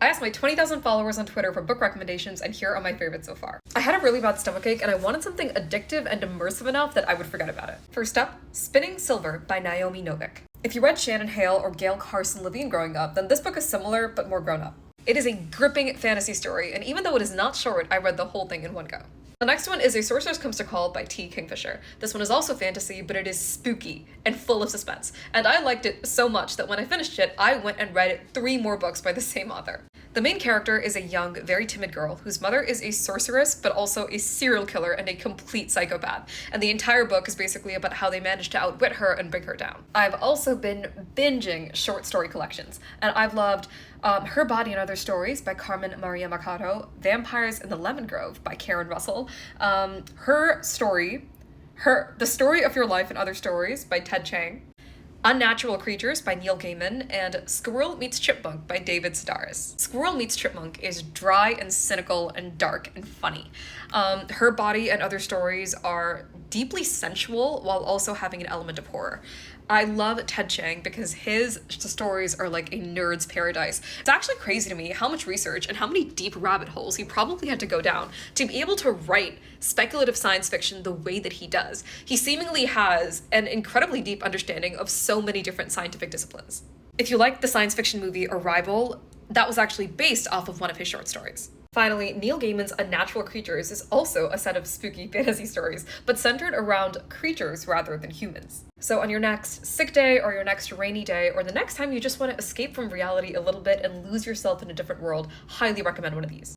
I asked my 20,000 followers on Twitter for book recommendations, and here are my favorites so far. I had a really bad stomachache, and I wanted something addictive and immersive enough that I would forget about it. First up, Spinning Silver by Naomi Novik. If you read Shannon Hale or Gail Carson Levine growing up, then this book is similar, but more grown up. It is a gripping fantasy story, and even though it is not short, I read the whole thing in one go. The next one is A Sorceress Comes to Call by T. Kingfisher. This one is also fantasy, but it is spooky and full of suspense. And I liked it so much that when I finished it, I went and read 3 more books by the same author. The main character is a young, very timid girl whose mother is a sorceress, but also a serial killer and a complete psychopath. And the entire book is basically about how they manage to outwit her and bring her down. I've also been binging short story collections, and I've loved Her Body and Other Stories by Carmen Maria Machado, Vampires in the Lemon Grove by Karen Russell, The Story of Your Life and Other Stories by Ted Chiang, Unnatural Creatures by Neil Gaiman, and Squirrel Meets Chipmunk by David Sedaris. Squirrel Meets Chipmunk is dry and cynical and dark and funny. Her Body and Other Stories are deeply sensual while also having an element of horror. I love Ted Chiang because his stories are like a nerd's paradise. It's actually crazy to me how much research and how many deep rabbit holes he probably had to go down to be able to write speculative science fiction the way that he does. He seemingly has an incredibly deep understanding of so many different scientific disciplines. If you like the science fiction movie Arrival, that was actually based off of one of his short stories. Finally, Neil Gaiman's Unnatural Creatures is also a set of spooky fantasy stories, but centered around creatures rather than humans. So on your next sick day or your next rainy day, or the next time you just want to escape from reality a little bit and lose yourself in a different world, highly recommend one of these.